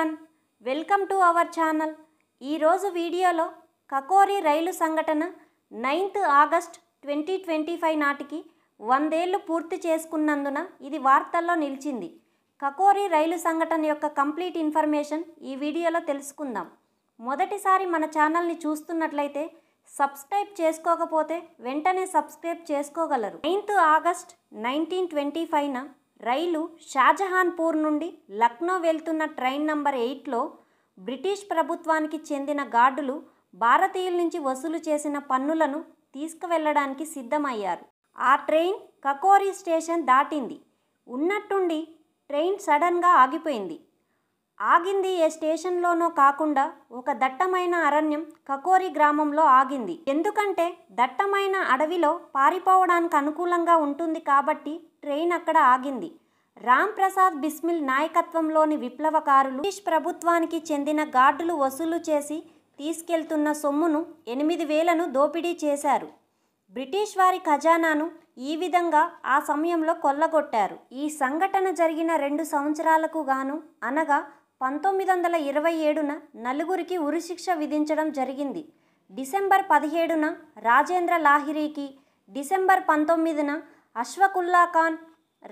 Everyone, welcome to our channel. ఈరోజు వీడియోలో కకోరి రైలు సంఘటన 9th ఆగస్ట్ 2025 నాటికి 100 ఏళ్లు పూర్తి చేసుకున్నందున ఇది వార్తల్లో నిలిచింది. కకోరి రైలు సంఘటన యొక్క కంప్లీట్ ఇన్ఫర్మేషన్ ఈ వీడియోలో తెలుసుకుందాం. మొదటిసారి మన ఛానల్ని చూస్తున్నట్లయితే సబ్స్క్రైబ్ చేసుకోకపోతే వెంటనే సబ్స్క్రైబ్ చేసుకోగలరు. 9th ఆగస్ట్ 1925న రైలు షాజహాన్పూర్ నుండి లక్నో వెళ్తున్న ట్రైన్ నంబర్ 8లో బ్రిటిష్ ప్రభుత్వానికి చెందిన గార్డులు భారతీయుల నుంచి వసూలు చేసిన పన్నులను తీసుకువెళ్ళడానికి సిద్ధమయ్యారు. ఆ ట్రైన్ కకోరి స్టేషన్ దాటింది. ఉన్నట్టుండి ట్రైన్ సడన్గా ఆగిపోయింది. ఆగింది ఏ స్టేషన్లోనో కాకుండా ఒక దట్టమైన అరణ్యం కకోరి గ్రామంలో ఆగింది. ఎందుకంటే దట్టమైన అడవిలో పారిపోవడానికి అనుకూలంగా ఉంటుంది కాబట్టి ట్రైన్ అక్కడ ఆగింది. రామ్ ప్రసాద్ బిస్మిల్ నాయకత్వంలోని విప్లవకారులు బ్రిటిష్ ప్రభుత్వానికి చెందిన గార్డులు వసూలు చేసి తీసుకెళ్తున్న సొమ్మును 8,000ను దోపిడీ చేశారు. బ్రిటిష్ వారి ఖజానాను ఈ విధంగా ఆ సమయంలో కొల్లగొట్టారు. ఈ సంఘటన జరిగిన 2 సంవత్సరాలకు గాను అనగా 1927న నలుగురికి ఉరిశిక్ష విధించడం జరిగింది. డిసెంబర్ 17న రాజేంద్ర లాహిరికి, డిసెంబర్ 19న అష్ఫకుల్లా ఖాన్,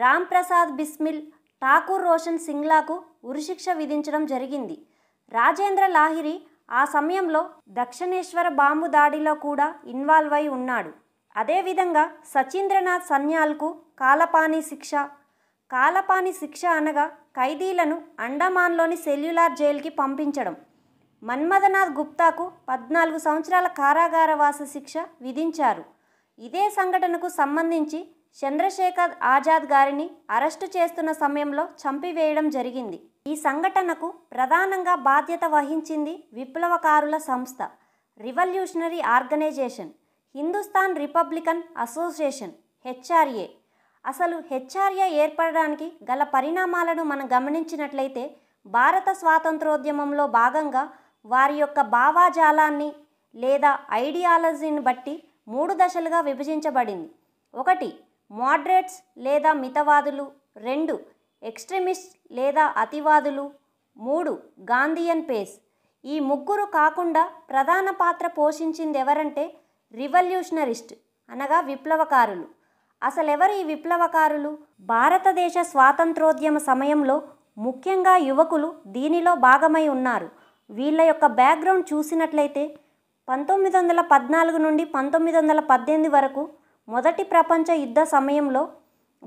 రామ్ ప్రసాద్ బిస్మిల్, ఠాకూర్ రోషన్ సింగ్లాకు ఉరిశిక్ష విధించడం జరిగింది. రాజేంద్ర లాహిరి ఆ సమయంలో దక్షిణేశ్వర బాంబు దాడిలో కూడా ఇన్వాల్వ్ అయి ఉన్నాడు. అదేవిధంగా సచీంద్రనాథ్ సన్యాల్కు కాలపాని శిక్ష అనగా ఖైదీలను అండమాన్లోని సెల్యులార్ జైలుకి పంపించడం. మన్మథనాథ్ గుప్తాకు 14 సంవత్సరాల కారాగారవాస శిక్ష విధించారు. ఇదే సంఘటనకు సంబంధించి చంద్రశేఖర్ ఆజాద్ గారిని అరెస్టు చేస్తున్న సమయంలో చంపివేయడం జరిగింది. ఈ సంఘటనకు ప్రధానంగా బాధ్యత వహించింది విప్లవకారుల సంస్థ revolutionary organisation Hindustan republican association HRA. అసలు హెచ్ఆర్ఏ ఏర్పడడానికి గల పరిణామాలను మనం గమనించినట్లయితే భారత స్వాతంత్రోద్యమంలో భాగంగా వారి యొక్క భావాజాలాన్ని లేదా ఐడియాలజీని బట్టి 3 దశలుగా విభజించబడింది. 1 మోడరేట్స్ లేదా మితవాదులు, 2 ఎక్స్ట్రీమిస్ట్ లేదా అతివాదులు, 3 గాంధీయన్ పేస్. ఈ ముగ్గురు కాకుండా ప్రధాన పాత్ర పోషించింది ఎవరంటే రివల్యూషనరిస్ట్ అనగా విప్లవకారులు. అసలెవరు ఈ విప్లవకారులు? భారతదేశ స్వాతంత్రోద్యమ సమయంలో ముఖ్యంగా యువకులు దీనిలో భాగమై ఉన్నారు. వీళ్ళ యొక్క బ్యాక్గ్రౌండ్ చూసినట్లయితే 1914 నుండి 1918 వరకు మొదటి ప్రపంచ యుద్ధ సమయంలో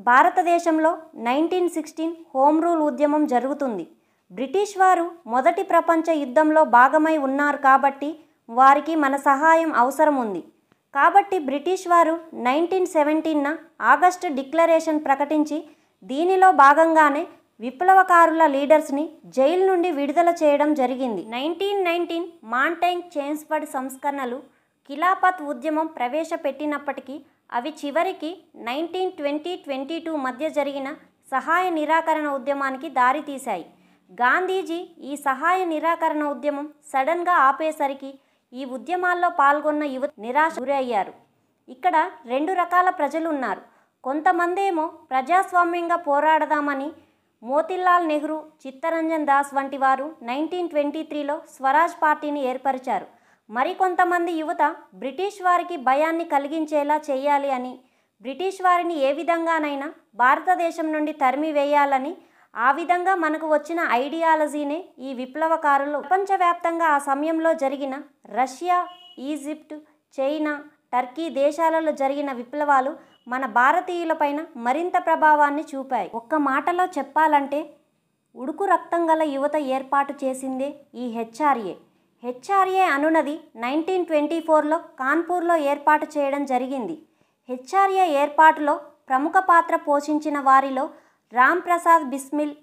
భారతదేశంలో 1916 హోమ్ రూల్ ఉద్యమం జరుగుతుంది. బ్రిటిష్ వారు మొదటి ప్రపంచ యుద్ధంలో భాగమై ఉన్నారు కాబట్టి వారికి మన సహాయం అవసరం ఉంది. కాబట్టి బ్రిటిష్ వారు 1917న ఆగస్టు డిక్లరేషన్ ప్రకటించి దీనిలో భాగంగానే విప్లవకారుల లీడర్స్ని జైలు నుండి విడుదల చేయడం జరిగింది. 1919 మాంటైన్ చేమ్స్ఫర్డ్ సంస్కరణలు ఖిలాఫత్ ఉద్యమం ప్రవేశపెట్టినప్పటికీ అవి చివరికి 1920-22 మధ్య జరిగిన సహాయ నిరాకరణ ఉద్యమానికి దారితీశాయి. గాంధీజీ ఈ సహాయ నిరాకరణ ఉద్యమం సడన్గా ఆపేసరికి ఈ ఉద్యమాల్లో పాల్గొన్న యువత నిరాశ గురయ్యారు. ఇక్కడ 2 రకాల ప్రజలు ఉన్నారు. కొంతమంది ఏమో ప్రజాస్వామ్యంగా పోరాడదామని మోతీలాల్ నెహ్రూ, చిత్తరంజన్ దాస్ వంటి వారు 1923లో స్వరాజ్ పార్టీని ఏర్పరిచారు. మరికొంతమంది యువత బ్రిటిష్ వారికి భయాన్ని కలిగించేలా చేయాలి అని, బ్రిటిష్ వారిని ఏ విధంగానైనా భారతదేశం నుండి తరిమివేయాలని, ఆ విధంగా మనకు వచ్చిన ఐడియాలజీనే ఈ విప్లవకారులు. ప్రపంచవ్యాప్తంగా ఆ సమయంలో జరిగిన రష్యా, ఈజిప్ట్, చైనా, టర్కీ దేశాలలో జరిగిన విప్లవాలు మన భారతీయులపైన మరింత ప్రభావాన్ని చూపాయి. ఒక్క మాటలో చెప్పాలంటే ఉడుకు రక్తం గల యువత ఏర్పాటు చేసిందే ఈ హెచ్ఆర్ఏ. హెచ్ఆర్ఏ అనునది 1924లో కాన్పూర్లో ఏర్పాటు చేయడం జరిగింది. హెచ్ఆర్ఏ ఏర్పాటులో ప్రముఖ పాత్ర పోషించిన వారిలో రామ్ ప్రసాద్ బిస్మిల్,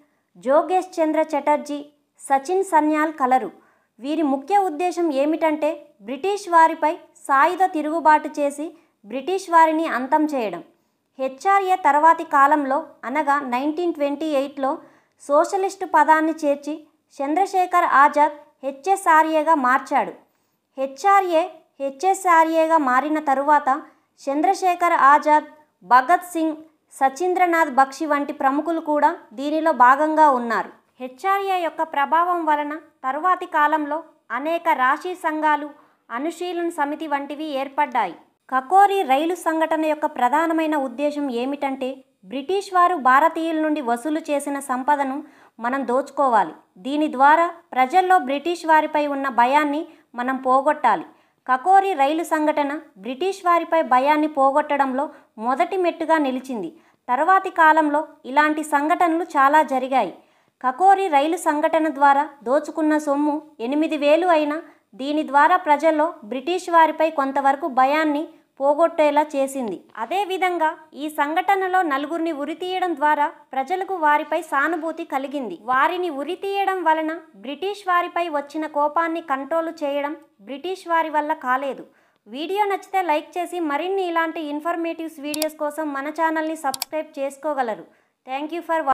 జోగేష్ చంద్ర చటర్జీ, సచిన్ సన్యాల్ కలరు. వీరి ముఖ్య ఉద్దేశం ఏమిటంటే బ్రిటిష్ వారిపై సాయుధ తిరుగుబాటు చేసి బ్రిటిష్ వారిని అంతం చేయడం. హెచ్ఆర్ఏ తర్వాతి కాలంలో అనగా 1928లో సోషలిస్టు పదాన్ని చేర్చి చంద్రశేఖర్ ఆజాద్ హెచ్ఎస్ఆర్ఏగా మార్చాడు. హెచ్ఎస్ఆర్ఏగా మారిన తరువాత చంద్రశేఖర్ ఆజాద్, భగత్ సింగ్, సచీంద్రనాథ్ బక్షి వంటి ప్రముఖులు కూడా దీనిలో భాగంగా ఉన్నారు. హెచ్ఆర్ఏ యొక్క ప్రభావం వలన తరువాతి కాలంలో అనేక రాశి సంఘాలు, అనుశీలన సమితి వంటివి ఏర్పడ్డాయి. కకోరి రైలు సంఘటన యొక్క ప్రధానమైన ఉద్దేశం ఏమిటంటే, బ్రిటిష్ వారు భారతీయుల నుండి వసూలు చేసిన సంపదను మనం దోచుకోవాలి. దీని ద్వారా ప్రజల్లో బ్రిటిష్ వారిపై ఉన్న భయాన్ని మనం పోగొట్టాలి. కకోరి రైలు సంఘటన బ్రిటిష్ వారిపై భయాన్ని పోగొట్టడంలో మొదటి మెట్టుగా నిలిచింది. తర్వాతి కాలంలో ఇలాంటి సంఘటనలు చాలా జరిగాయి. కకోరి రైలు సంఘటన ద్వారా దోచుకున్న సొమ్ము 8,000 అయినా దీని ద్వారా ప్రజల్లో బ్రిటిష్ వారిపై కొంతవరకు భయాన్ని పోగొట్టేలా చేసింది. అదేవిధంగా ఈ సంఘటనలో నలుగురిని ఉరితీయడం ద్వారా ప్రజలకు వారిపై సానుభూతి కలిగింది. వారిని ఉరితీయడం వలన బ్రిటిష్ వారిపై వచ్చిన కోపాన్ని కంట్రోల్ చేయడం బ్రిటిష్ వారి వల్ల కాలేదు. వీడియో నచ్చితే లైక్ చేసి మరిన్ని ఇలాంటి ఇన్ఫర్మేటివ్ వీడియోస్ కోసం మన ఛానల్ని సబ్స్క్రైబ్ చేసుకోగలరు. Thank you for